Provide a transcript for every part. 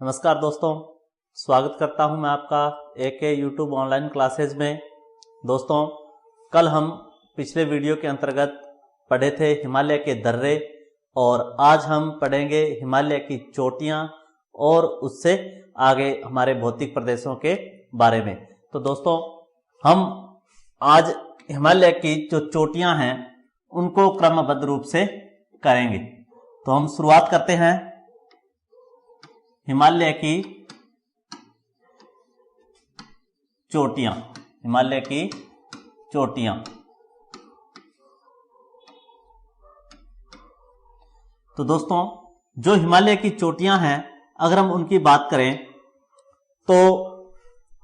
नमस्कार दोस्तों, स्वागत करता हूं मैं आपका एके यूट्यूब ऑनलाइन क्लासेज में। दोस्तों, कल हम पिछले वीडियो के अंतर्गत पढ़े थे हिमालय के दर्रे और आज हम पढ़ेंगे हिमालय की चोटियां और उससे आगे हमारे भौतिक प्रदेशों के बारे में। तो दोस्तों, हम आज हिमालय की जो चोटियां हैं उनको क्रमबद्ध रूप से करेंगे। तो हम शुरुआत करते हैं हिमालय की चोटियां। हिमालय की चोटियां तो दोस्तों, जो हिमालय की चोटियां हैं, अगर हम उनकी बात करें तो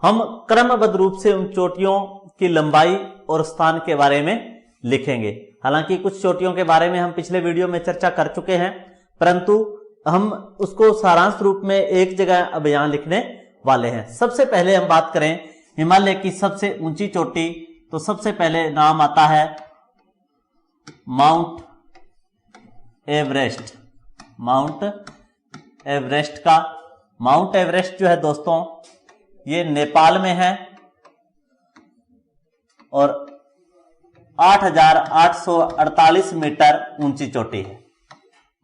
हम क्रमबद्ध रूप से उन चोटियों की लंबाई और स्थान के बारे में लिखेंगे। हालांकि कुछ चोटियों के बारे में हम पिछले वीडियो में चर्चा कर चुके हैं, परंतु हम उसको सारांश रूप में एक जगह अब यहां लिखने वाले हैं। सबसे पहले हम बात करें हिमालय की सबसे ऊंची चोटी, तो सबसे पहले नाम आता है माउंट एवरेस्ट। माउंट एवरेस्ट का माउंट एवरेस्ट जो है दोस्तों, ये नेपाल में है और 8,848 मीटर ऊंची चोटी है।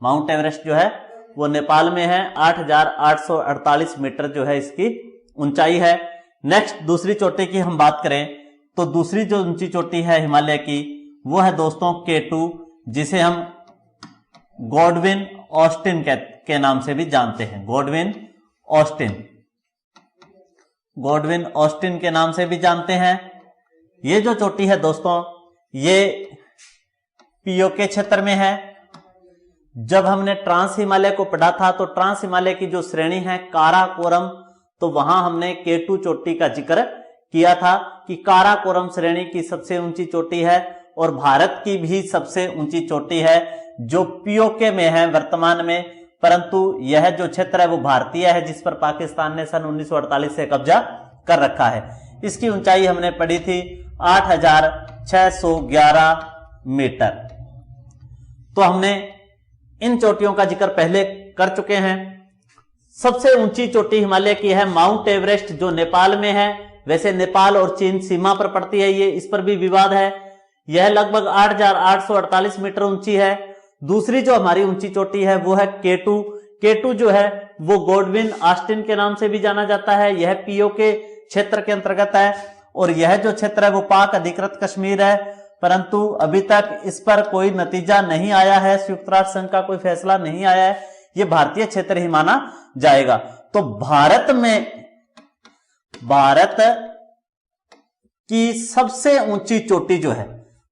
माउंट एवरेस्ट जो है वो नेपाल में है, 8,848 मीटर जो है इसकी ऊंचाई है। नेक्स्ट दूसरी चोटी की हम बात करें तो दूसरी जो ऊंची चोटी है हिमालय की वो है दोस्तों K2, जिसे हम गॉडविन ऑस्टिन के नाम से भी जानते हैं। गॉडविन ऑस्टिन के नाम से भी जानते हैं। ये जो चोटी है दोस्तों, ये पीओके क्षेत्र में है। जब हमने ट्रांस हिमालय को पढ़ा था तो ट्रांस हिमालय की जो श्रेणी है काराकोरम, तो वहां हमने K2 चोटी का जिक्र किया था कि काराकोरम श्रेणी की सबसे ऊंची चोटी है और भारत की भी सबसे ऊंची चोटी है, जो पीओके में है वर्तमान में। परंतु यह जो क्षेत्र है वो भारतीय है, जिस पर पाकिस्तान ने सन 1948 से कब्जा कर रखा है। इसकी ऊंचाई हमने पढ़ी थी 8,611 मीटर। तो हमने इन चोटियों का जिक्र पहले कर चुके हैं। सबसे ऊंची चोटी हिमालय की है माउंट एवरेस्ट, जो नेपाल में है। वैसे नेपाल और चीन सीमा पर पड़ती है ये, इस पर भी विवाद है। यह लगभग 8,848 मीटर ऊंची है। दूसरी जो हमारी ऊंची चोटी है वो है K2। K2 जो है वो गॉडविन ऑस्टिन के नाम से भी जाना जाता है। यह पीओके क्षेत्र के अंतर्गत है और यह जो क्षेत्र है वो पाक अधिकृत कश्मीर है, परंतु अभी तक इस पर कोई नतीजा नहीं आया है। संयुक्त राष्ट्र संघ का कोई फैसला नहीं आया है, ये भारतीय क्षेत्र ही माना जाएगा। तो भारत की सबसे ऊंची चोटी जो है,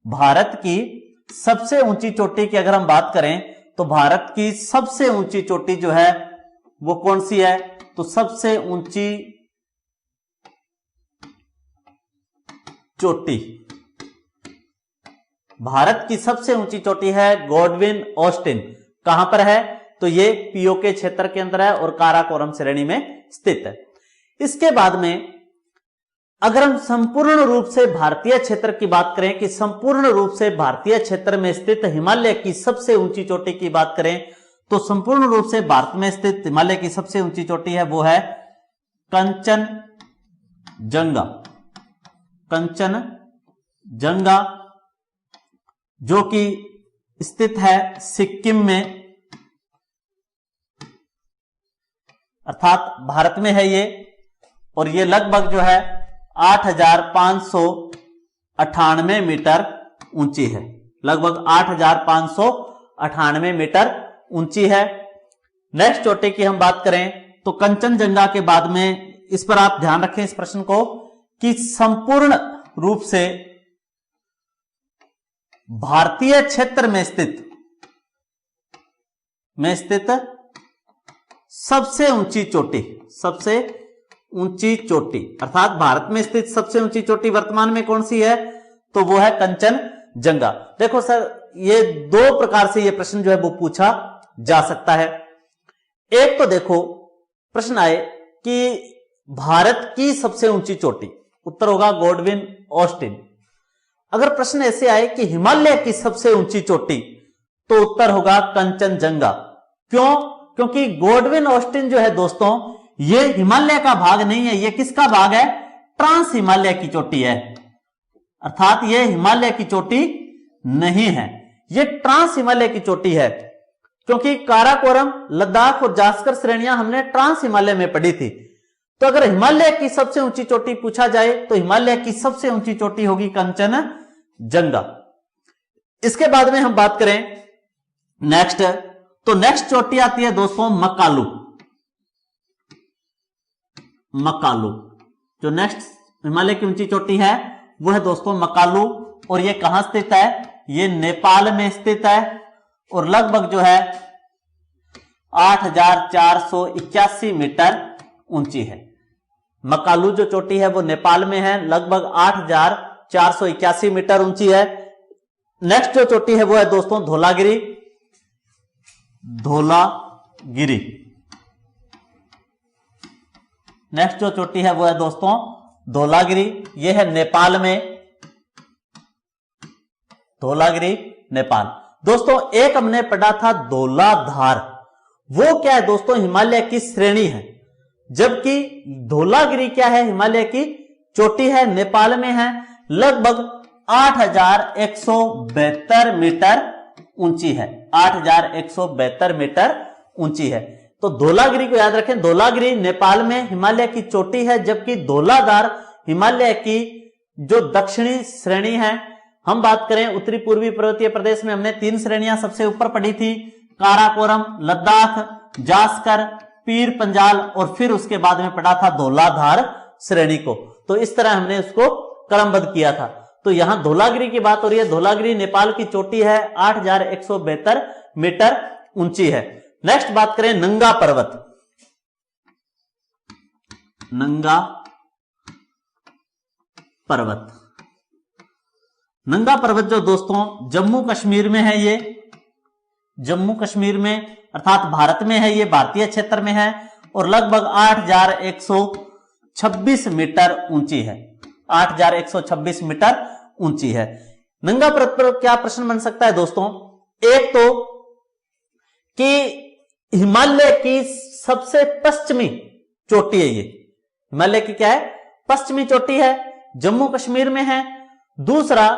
भारत की सबसे ऊंची चोटी की अगर हम बात करें तो भारत की सबसे ऊंची चोटी जो है वो कौन सी है? तो सबसे ऊंची चोटी, भारत की सबसे ऊंची चोटी है गॉडविन ऑस्टिन। कहां पर है? तो ये पीओके क्षेत्र के अंदर है और काराकोरम श्रेणी में स्थित है। इसके बाद में अगर हम संपूर्ण रूप से भारतीय क्षेत्र की बात करें कि संपूर्ण रूप से भारतीय क्षेत्र में स्थित हिमालय की सबसे ऊंची चोटी की बात करें तो संपूर्ण रूप से भारत में स्थित हिमालय की सबसे ऊंची चोटी है वो है कंचनजंगा। कंचनजंगा जो कि स्थित है सिक्किम में, अर्थात भारत में है ये, और ये लगभग जो है 8,598 मीटर ऊंची है। लगभग 8,598 मीटर ऊंची है। नेक्स्ट चोटी की हम बात करें तो कंचनजंगा के बाद में, इस पर आप ध्यान रखें इस प्रश्न को, कि संपूर्ण रूप से भारतीय क्षेत्र में स्थित सबसे ऊंची चोटी, अर्थात भारत में स्थित सबसे ऊंची चोटी वर्तमान में कौन सी है? तो वो है कंचनजंगा। देखो सर, ये दो प्रकार से ये प्रश्न जो है वो पूछा जा सकता है। एक तो देखो प्रश्न आए कि भारत की सबसे ऊंची चोटी, उत्तर होगा गॉडविन ऑस्टिन। अगर प्रश्न ऐसे आए कि हिमालय की सबसे ऊंची चोटी, तो उत्तर होगा कंचनजंगा। क्यों? क्योंकि गॉडविन ऑस्टिन जो है दोस्तों, ये हिमालय का भाग नहीं है, ये किसका भाग है? ट्रांस हिमालय की चोटी है, अर्थात ये हिमालय की चोटी नहीं है, ये ट्रांस हिमालय की चोटी है। क्योंकि काराकोरम, लद्दाख और जास्कर श्रेणियां हमने ट्रांस हिमालय में पढ़ी थी। तो अगर हिमालय की सबसे ऊंची चोटी पूछा जाए तो हिमालय की सबसे ऊंची चोटी होगी कंचनजंगा। इसके बाद में हम बात करें नेक्स्ट, तो नेक्स्ट चोटी आती है दोस्तों मकालू। मकालू जो नेक्स्ट हिमालय की ऊंची चोटी है वो है दोस्तों मकालू, और ये कहां स्थित है? ये नेपाल में स्थित है और लगभग जो है 8,481 मीटर ऊंची है। मकालू जो चोटी है वो नेपाल में है, लगभग 8,481 मीटर ऊंची है। नेक्स्ट जो चोटी है वो है दोस्तों धौलागिरी। धौलागिरी नेक्स्ट जो चोटी है वो है दोस्तों धौलागिरी, ये है नेपाल में, धौलागिरी नेपाल। दोस्तों एक हमने पढ़ा था धौलाधार, वो क्या है दोस्तों? हिमालय की श्रेणी है, जबकि धौलागिरी क्या है? हिमालय की चोटी है, नेपाल में है, लगभग 8,172 मीटर ऊंची है, 8,172 मीटर ऊंची है। तो धौलागिरी को याद रखें, धौलागिरी नेपाल में हिमालय की चोटी है, जबकि धौलाधार हिमालय की जो दक्षिणी श्रेणी है। हम बात करें उत्तरी पूर्वी पर्वतीय प्रदेश में हमने 3 श्रेणियां सबसे ऊपर पढ़ी थी, काराकोरम, लद्दाख, जास्कर, पीर पंजाल, और फिर उसके बाद में पढ़ा था धौलाधार श्रेणी को। तो इस तरह हमने उसको क्रमबद्ध किया था। तो यहां धौलागिरी की बात हो रही है, धौलागिरी नेपाल की चोटी है, 8,172 मीटर ऊंची है। नेक्स्ट बात करें नंगा पर्वत। नंगा पर्वत, नंगा पर्वत जो दोस्तों जम्मू कश्मीर में है, ये जम्मू कश्मीर में अर्थात भारत में है, ये भारतीय क्षेत्र में है और लगभग 8,126 मीटर ऊंची है, 8,126 मीटर ऊंची है। नंगा पर्वत पर क्या प्रश्न बन सकता है दोस्तों? एक तो कि हिमालय की सबसे पश्चिमी चोटी है, ये हिमालय की क्या है? पश्चिमी चोटी है, जम्मू कश्मीर में है। दूसरा,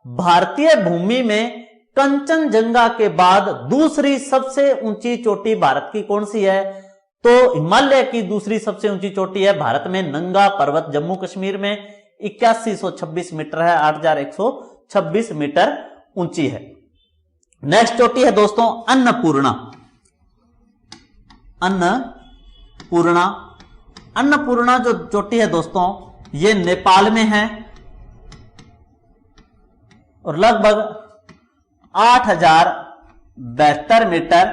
भारतीय भूमि में कंचनजंगा के बाद दूसरी सबसे ऊंची चोटी भारत की कौन सी है? तो हिमालय की दूसरी सबसे ऊंची चोटी है भारत में नंगा पर्वत, जम्मू कश्मीर में 8126 मीटर है, 8,126 मीटर ऊंची है। नेक्स्ट चोटी है दोस्तों अन्नपूर्णा। अन्नपूर्णा, अन्नपूर्णा जो चोटी है दोस्तों ये नेपाल में है और लगभग 8,072 मीटर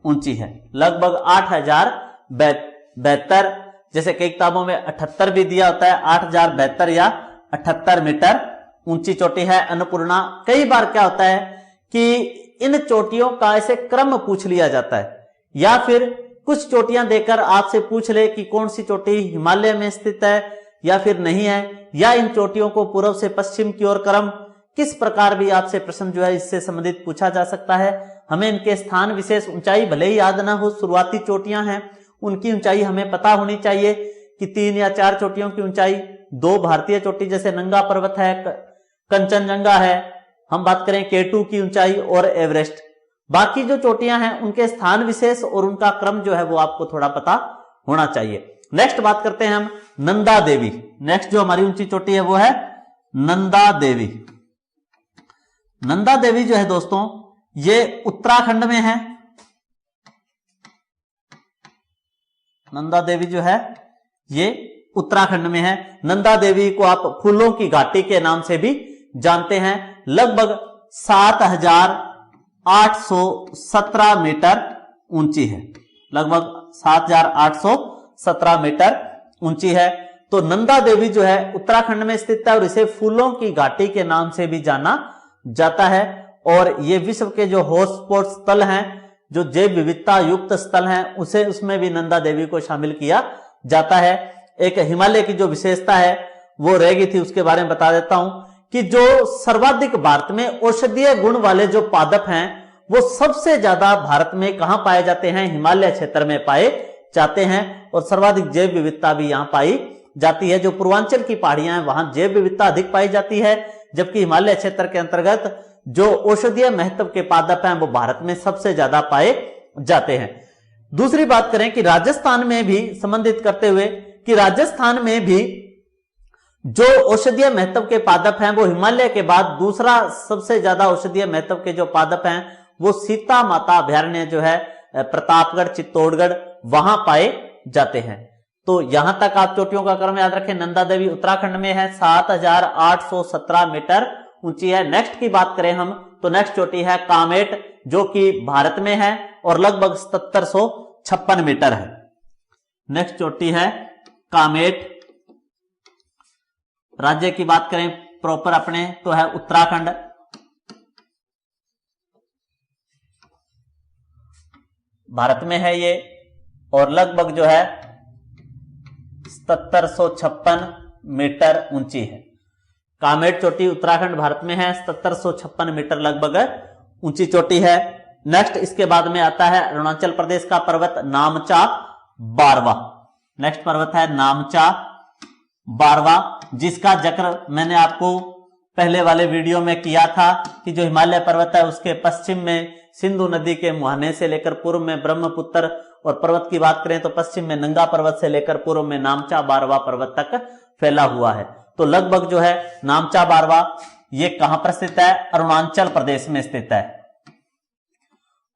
ऊंची है, लगभग 8,072, जैसे कई किताबों में 78 भी दिया होता है, 8,072 या 78 मीटर ऊंची चोटी है अन्नपूर्णा। कई बार क्या होता है कि इन चोटियों का ऐसे क्रम पूछ लिया जाता है, या फिर कुछ चोटियां देकर आपसे पूछ ले कि कौन सी चोटी हिमालय में स्थित है या फिर नहीं है, या इन चोटियों को पूर्व से पश्चिम की ओर क्रम, किस प्रकार भी आपसे प्रश्न जो है इससे संबंधित पूछा जा सकता है। हमें इनके स्थान विशेष ऊंचाई भले ही याद ना हो, शुरुआती चोटियां हैं उनकी ऊंचाई हमें पता होनी चाहिए कि 3 या 4 चोटियों की ऊंचाई, 2 भारतीय चोटी जैसे नंगा पर्वत है, कंचनजंगा है, हम बात करें K2 की ऊंचाई और एवरेस्ट। बाकी जो चोटियां हैं उनके स्थान विशेष और उनका क्रम जो है वो आपको थोड़ा पता होना चाहिए। नेक्स्ट बात करते हैं हम नंदा देवी। नेक्स्ट जो हमारी ऊंची चोटी है वो है नंदा देवी। नंदा देवी जो है दोस्तों ये उत्तराखंड में है। नंदा देवी जो है ये उत्तराखंड में है। नंदा देवी को आप फूलों की घाटी के नाम से भी जानते हैं। लगभग 7,817 मीटर ऊंची है, लगभग 7,817 मीटर ऊंची है। तो नंदा देवी जो है उत्तराखंड में स्थित है और इसे फूलों की घाटी के नाम से भी जाना जाता है। और ये विश्व के जो हॉटस्पॉट स्थल हैं, जो जैव विविधता युक्त स्थल हैं, उसे उसमें भी नंदा देवी को शामिल किया जाता है। एक हिमालय की जो विशेषता है वो रह गई थी, उसके बारे में बता देता हूं कि जो सर्वाधिक भारत में औषधीय गुण वाले जो पादप हैं वो सबसे ज्यादा भारत में कहां पाए जाते हैं? हिमालय क्षेत्र में पाए जाते हैं और सर्वाधिक जैव विविधता भी यहाँ पाई जाती है। जो पूर्वांचल की पहाड़ियां हैं वहां जैव विविधता अधिक पाई जाती है, जबकि हिमालय क्षेत्र के अंतर्गत जो औषधीय महत्व के पादप हैं वो भारत में सबसे ज्यादा पाए जाते हैं। दूसरी बात करें कि राजस्थान में भी संबंधित करते हुए कि राजस्थान में भी जो औषधीय महत्व के पादप हैं वो हिमालय के बाद दूसरा सबसे ज्यादा औषधीय महत्व के जो पादप हैं वो सीता माता अभयारण्य जो है प्रतापगढ़ चित्तौड़गढ़ वहां पाए जाते हैं। तो यहां तक आप चोटियों का क्रम याद रखें। नंदा देवी उत्तराखंड में है, 7817 मीटर ऊंची है। नेक्स्ट की बात करें हम तो नेक्स्ट चोटी है कामेट, जो कि भारत में है और लगभग 7756 मीटर है। नेक्स्ट चोटी है कामेट। राज्य की बात करें प्रॉपर अपने तो है उत्तराखंड। भारत में है ये और लगभग जो है 7756 मीटर ऊंची है। कामेट चोटी उत्तराखंड भारत में है, 7756 मीटर लगभग ऊंची चोटी है। नेक्स्ट इसके बाद में आता है अरुणाचल प्रदेश का पर्वत नामचा बारवा। नेक्स्ट पर्वत है नामचा बारवा, जिसका जिक्र मैंने आपको पहले वाले वीडियो में किया था कि जो हिमालय पर्वत है उसके पश्चिम में सिंधु नदी के मुहाने से लेकर पूर्व में ब्रह्मपुत्र, और पर्वत की बात करें तो पश्चिम में नंगा पर्वत से लेकर पूर्व में नामचा बारवा पर्वत तक फैला हुआ है। तो लगभग जो है नामचा बारवा ये कहां पर स्थित है? अरुणाचल प्रदेश में स्थित है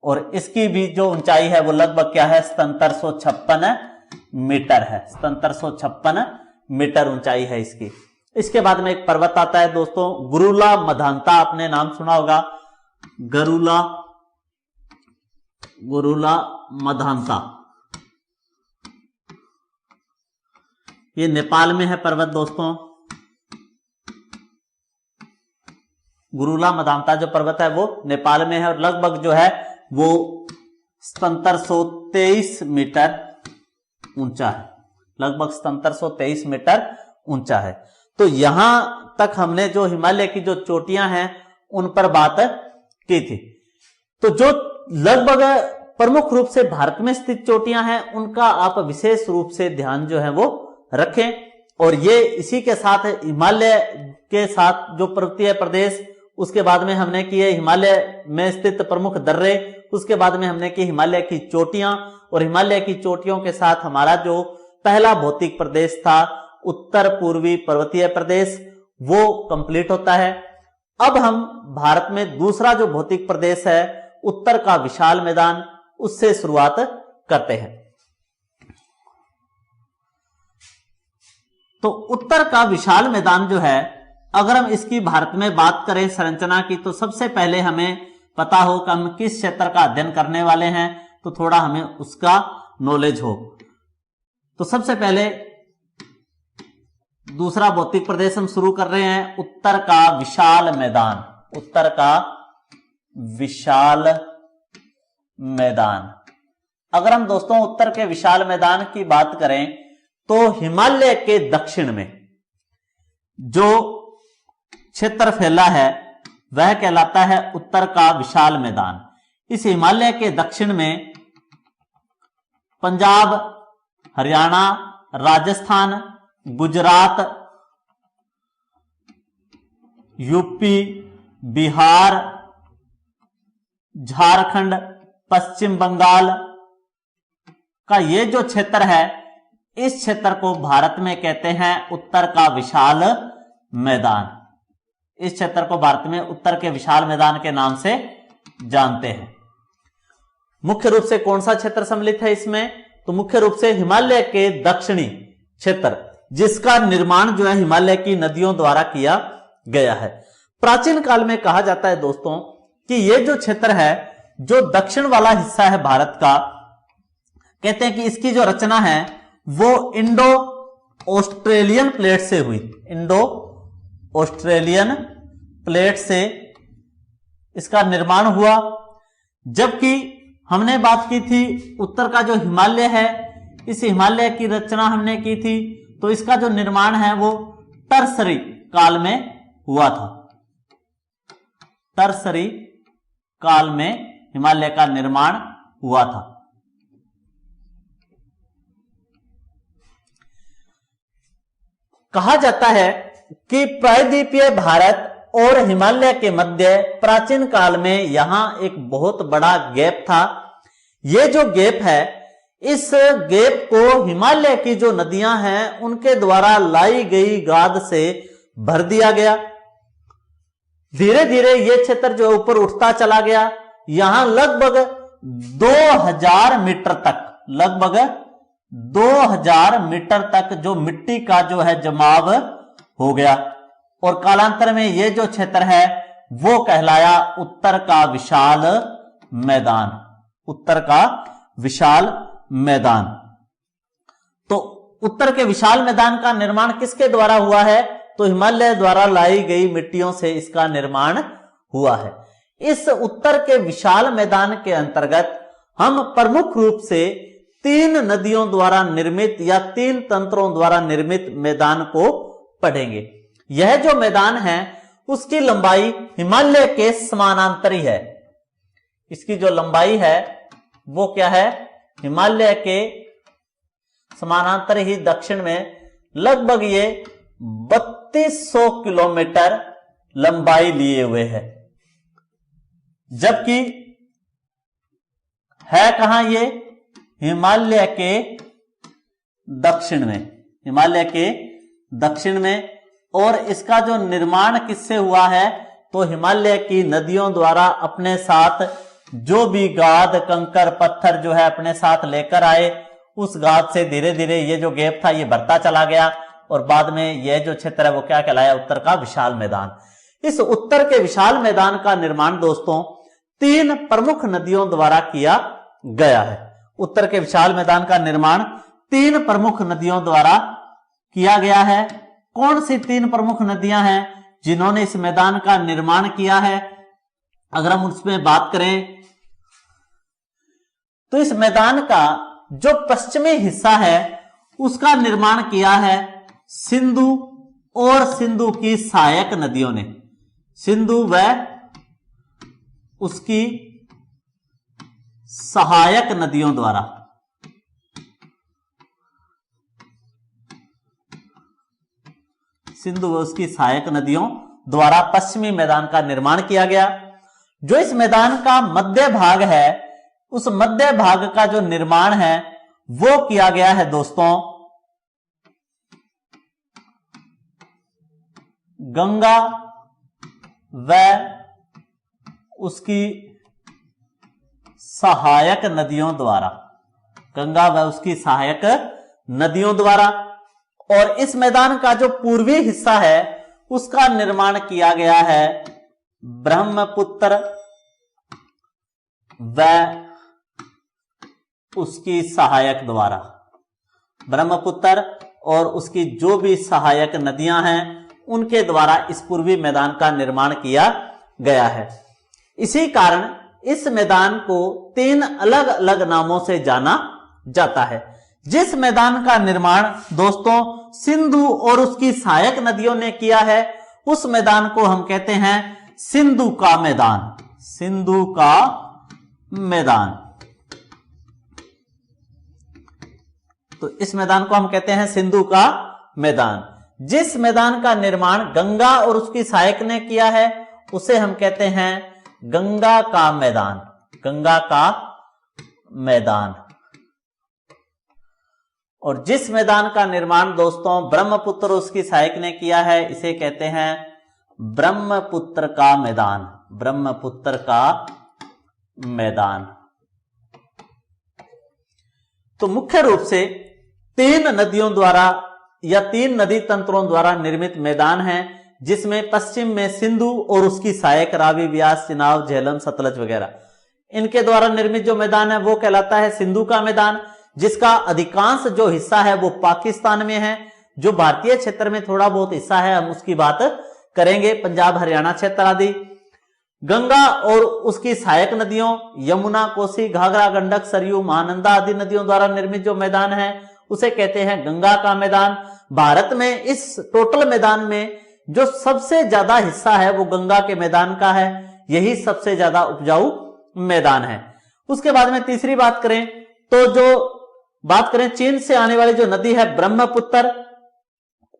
और इसकी भी जो ऊंचाई है वो लगभग क्या है? 7756 मीटर है। 7756 मीटर ऊंचाई है इसकी। इसके बाद में एक पर्वत आता है दोस्तों गुरुला मधांता, आपने नाम सुना होगा, गुरुला मधांता। ये नेपाल में है पर्वत दोस्तों। गुरुला मधांता जो पर्वत है वो नेपाल में है और लगभग जो है वो 7723 मीटर ऊंचा है। लगभग 7723 मीटर ऊंचा है। तो यहां तक हमने जो हिमालय की जो चोटियां हैं उन पर बात की थी। तो जो लगभग प्रमुख रूप से भारत में स्थित चोटियां हैं उनका आप विशेष रूप से ध्यान जो है वो रखें। और ये इसी के साथ हिमालय के साथ जो पर्वतीय प्रदेश, उसके बाद में हमने किए हिमालय में स्थित प्रमुख दर्रे, उसके बाद में हमने की हिमालय की चोटियां, और हिमालय की चोटियों के साथ हमारा जो पहला भौतिक प्रदेश था उत्तर पूर्वी पर्वतीय प्रदेश वो कंप्लीट होता है। अब हम भारत में दूसरा जो भौतिक प्रदेश है उत्तर का विशाल मैदान, उससे शुरुआत करते हैं। तो उत्तर का विशाल मैदान जो है, अगर हम इसकी भारत में बात करें संरचना की, तो सबसे पहले हमें पता हो कि हम किस क्षेत्र का अध्ययन करने वाले हैं, तो थोड़ा हमें उसका नॉलेज हो। तो सबसे पहले दूसरा भौतिक प्रदेश हम शुरू कर रहे हैं उत्तर का विशाल मैदान। उत्तर का विशाल मैदान। अगर हम दोस्तों उत्तर के विशाल मैदान की बात करें तो हिमालय के दक्षिण में जो क्षेत्र फैला है वह कहलाता है उत्तर का विशाल मैदान। इस हिमालय के दक्षिण में पंजाब, हरियाणा, राजस्थान, गुजरात, यूपी, बिहार, झारखंड, पश्चिम बंगाल का ये जो क्षेत्र है, इस क्षेत्र को भारत में कहते हैं उत्तर का विशाल मैदान। इस क्षेत्र को भारत में उत्तर के विशाल मैदान के नाम से जानते हैं। मुख्य रूप से कौन सा क्षेत्र सम्मिलित है इसमें? तो मुख्य रूप से हिमालय के दक्षिणी क्षेत्र, जिसका निर्माण जो है हिमालय की नदियों द्वारा किया गया है। प्राचीन काल में कहा जाता है दोस्तों कि ये जो क्षेत्र है, जो दक्षिण वाला हिस्सा है भारत का, कहते हैं कि इसकी जो रचना है वो इंडो ऑस्ट्रेलियन प्लेट से हुई। इंडो ऑस्ट्रेलियन प्लेट से इसका निर्माण हुआ। जबकि हमने बात की थी उत्तर का जो हिमालय है, इस हिमालय की रचना हमने की थी, तो इसका जो निर्माण है वो टर्सरी काल में हुआ था। टर्सरी काल में हिमालय का निर्माण हुआ था। कहा जाता है कि प्रायद्वीपीय भारत और हिमालय के मध्य प्राचीन काल में यहां एक बहुत बड़ा गैप था। ये जो गैप है, इस गैप को हिमालय की जो नदियां हैं उनके द्वारा लाई गई गाद से भर दिया गया। धीरे धीरे ये क्षेत्र जो ऊपर उठता चला गया। यहां लगभग 2000 मीटर तक, लगभग 2000 मीटर तक जो मिट्टी का जो है जमाव हो गया और कालांतर में ये जो क्षेत्र है वो कहलाया उत्तर का विशाल मैदान। उत्तर का विशाल मैदान। तो उत्तर के विशाल मैदान का निर्माण किसके द्वारा हुआ है? तो हिमालय द्वारा लाई गई मिट्टियों से इसका निर्माण हुआ है। इस उत्तर के विशाल मैदान के अंतर्गत हम प्रमुख रूप से 3 नदियों द्वारा निर्मित या 3 तंत्रों द्वारा निर्मित मैदान को पढ़ेंगे। यह जो मैदान है उसकी लंबाई हिमालय के समानांतरी है। इसकी जो लंबाई है वो क्या है? हिमालय के समानांतर ही दक्षिण में लगभग ये 3200 किलोमीटर लंबाई लिए हुए है। जबकि है कहां ये? हिमालय के दक्षिण में, हिमालय के दक्षिण में। और इसका जो निर्माण किससे हुआ है? तो हिमालय की नदियों द्वारा अपने साथ जो भी गाद कंकर पत्थर जो है अपने साथ लेकर आए, उस गाद से धीरे धीरे ये जो गैप था ये बढ़ता चला गया और बाद में यह जो क्षेत्र है वो क्या कहलाया? उत्तर का विशाल मैदान। इस उत्तर के विशाल मैदान का निर्माण दोस्तों 3 प्रमुख नदियों द्वारा किया गया है। उत्तर के विशाल मैदान का निर्माण 3 प्रमुख नदियों द्वारा किया गया है। कौन सी 3 प्रमुख नदियां हैं जिन्होंने इस मैदान का निर्माण किया है? अगर हम उसमें बात करें तो इस मैदान का जो पश्चिमी हिस्सा है उसका निर्माण किया है सिंधु और सिंधु की सहायक नदियों ने। सिंधु व उसकी सहायक नदियों द्वारा। सिंधु व उसकी सहायक नदियों द्वारा पश्चिमी मैदान का निर्माण किया गया। जो इस मैदान का मध्य भाग है, उस मध्य भाग का जो निर्माण है वो किया गया है दोस्तों गंगा व उसकी सहायक नदियों द्वारा। गंगा व उसकी सहायक नदियों द्वारा। और इस मैदान का जो पूर्वी हिस्सा है उसका निर्माण किया गया है ब्रह्मपुत्र व उसकी सहायक द्वारा। ब्रह्मपुत्र और उसकी जो भी सहायक नदियां हैं उनके द्वारा इस पूर्वी मैदान का निर्माण किया गया है। इसी कारण इस मैदान को 3 अलग अलग नामों से जाना जाता है। जिस मैदान का निर्माण दोस्तों सिंधु और उसकी सहायक नदियों ने किया है उस मैदान को हम कहते हैं सिंधु का मैदान। सिंधु का मैदान। तो इस मैदान को हम कहते हैं सिंधु का मैदान। जिस मैदान का निर्माण गंगा और उसकी सहायक ने किया है उसे हम कहते हैं गंगा का मैदान। गंगा का मैदान। और जिस मैदान का निर्माण दोस्तों ब्रह्मपुत्र और उसकी सहायक ने किया है इसे कहते हैं ब्रह्मपुत्र का मैदान। ब्रह्मपुत्र का मैदान। तो मुख्य रूप से 3 नदियों द्वारा या 3 नदी तंत्रों द्वारा निर्मित मैदान है, जिसमें पश्चिम में सिंधु और उसकी सहायक रावी, व्यास, चिनाब, झेलम, सतलज वगैरह, इनके द्वारा निर्मित जो मैदान है वो कहलाता है सिंधु का मैदान, जिसका अधिकांश जो हिस्सा है वो पाकिस्तान में है। जो भारतीय क्षेत्र में थोड़ा बहुत हिस्सा है हम उसकी बात करेंगे, पंजाब हरियाणा क्षेत्र आदि। गंगा और उसकी सहायक नदियों यमुना, कोसी, घाघरा, गंडक, सरयू, महानंदा आदि नदियों द्वारा निर्मित जो मैदान है उसे कहते हैं गंगा का मैदान। भारत में इस टोटल मैदान में जो सबसे ज्यादा हिस्सा है वो गंगा के मैदान का है, यही सबसे ज्यादा उपजाऊ मैदान है। उसके बाद में तीसरी बात करें तो जो बात करें चीन से आने वाली जो नदी है ब्रह्मपुत्र,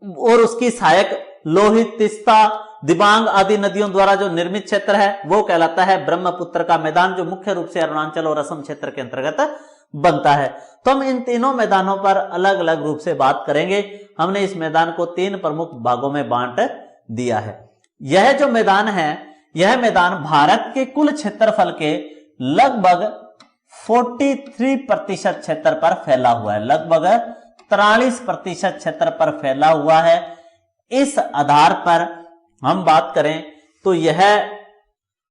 और उसकी सहायक लोहित, तिस्ता, दिबांग आदि नदियों द्वारा जो निर्मित क्षेत्र है वो कहलाता है ब्रह्मपुत्र का मैदान, जो मुख्य रूप से अरुणाचल और असम क्षेत्र के अंतर्गत बनता है। तो हम इन तीनों मैदानों पर अलग अलग रूप से बात करेंगे। हमने इस मैदान को 3 प्रमुख भागों में बांट दिया है। यह जो मैदान है, यह मैदान भारत के कुल क्षेत्रफल के लगभग 43% क्षेत्र पर फैला हुआ है, लगभग 43% क्षेत्र पर फैला हुआ है। इस आधार पर हम बात करें तो यह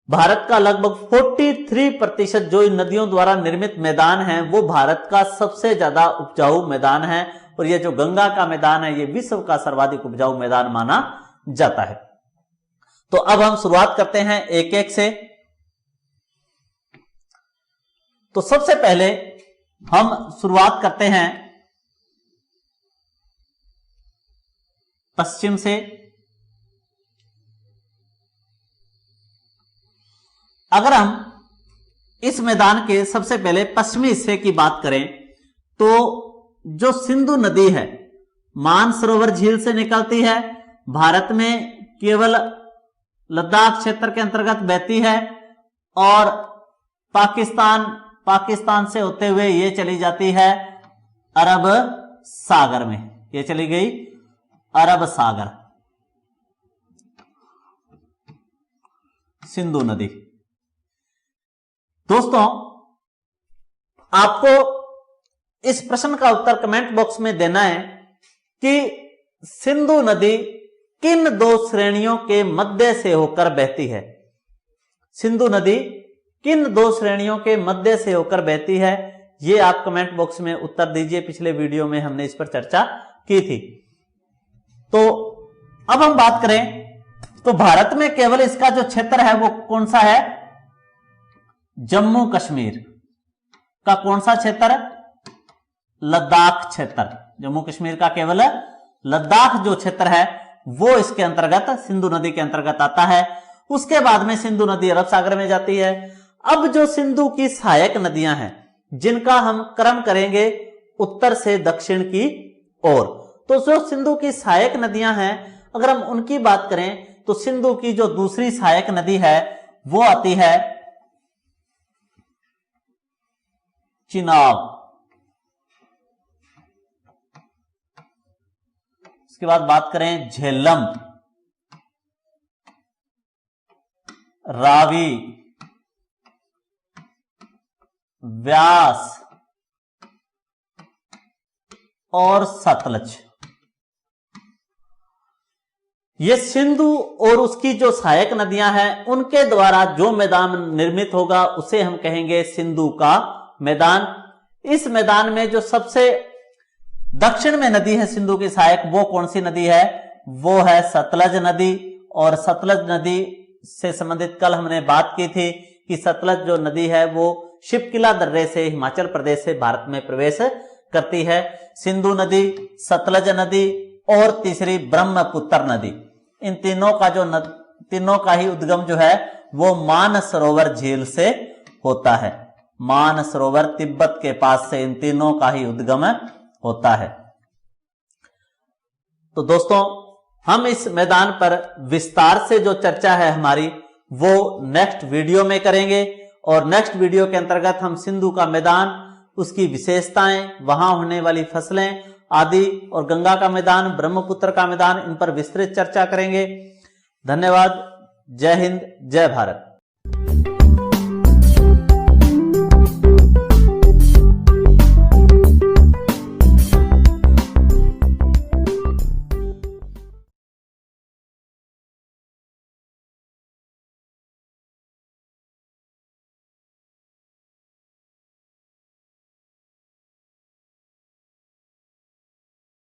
भारत का लगभग 43% जो नदियों द्वारा निर्मित मैदान है वो भारत का सबसे ज्यादा उपजाऊ मैदान है। और यह जो गंगा का मैदान है ये विश्व का सर्वाधिक उपजाऊ मैदान माना जाता है। तो अब हम शुरुआत करते हैं एक एक से। तो सबसे पहले हम शुरुआत करते हैं पश्चिम से। अगर हम इस मैदान के सबसे पहले पश्चिमी हिस्से की बात करें तो जो सिंधु नदी है मानसरोवर झील से निकलती है, भारत में केवल लद्दाख क्षेत्र के अंतर्गत बहती है और पाकिस्तान से होते हुए ये चली जाती है अरब सागर में। ये चली गई अरब सागर, सिंधु नदी। दोस्तों, आपको इस प्रश्न का उत्तर कमेंट बॉक्स में देना है कि सिंधु नदी किन 2 श्रेणियों के मध्य से होकर बहती है। सिंधु नदी किन 2 श्रेणियों के मध्य से होकर बहती है, ये आप कमेंट बॉक्स में उत्तर दीजिए। पिछले वीडियो में हमने इस पर चर्चा की थी। तो अब हम बात करें तो भारत में केवल इसका जो क्षेत्र है वो कौन सा है, जम्मू कश्मीर का कौन सा क्षेत्र, लद्दाख क्षेत्र। जम्मू कश्मीर का केवल लद्दाख जो क्षेत्र है वो इसके अंतर्गत, सिंधु नदी के अंतर्गत आता है। उसके बाद में सिंधु नदी अरब सागर में जाती है। अब जो सिंधु की सहायक नदियां हैं जिनका हम क्रम करेंगे उत्तर से दक्षिण की ओर, तो जो सिंधु की सहायक नदियां हैं अगर हम उनकी बात करें तो सिंधु की जो दूसरी सहायक नदी है वो आती है चिनाब। इसके बाद बात करें झेलम, रावी, व्यास और सतलज। ये सिंधु और उसकी जो सहायक नदियां हैं उनके द्वारा जो मैदान निर्मित होगा उसे हम कहेंगे सिंधु का मैदान। इस मैदान में जो सबसे दक्षिण में नदी है सिंधु की सहायक, वो कौन सी नदी है, वो है सतलज नदी। और सतलज नदी से संबंधित कल हमने बात की थी कि सतलज जो नदी है वो शिपकिला दर्रे से हिमाचल प्रदेश से भारत में प्रवेश करती है। सिंधु नदी, सतलज नदी और तीसरी ब्रह्मपुत्र नदी, इन तीनों का ही उद्गम जो है वो मानसरोवर झील से होता है। मानसरोवर तिब्बत के पास से इन तीनों का ही उद्गम होता है। तो दोस्तों, हम इस मैदान पर विस्तार से जो चर्चा है हमारी वो नेक्स्ट वीडियो में करेंगे। और नेक्स्ट वीडियो के अंतर्गत हम सिंधु का मैदान, उसकी विशेषताएं, वहां होने वाली फसलें आदि और गंगा का मैदान, ब्रह्मपुत्र का मैदान, इन पर विस्तृत चर्चा करेंगे। धन्यवाद। जय हिंद, जय भारत।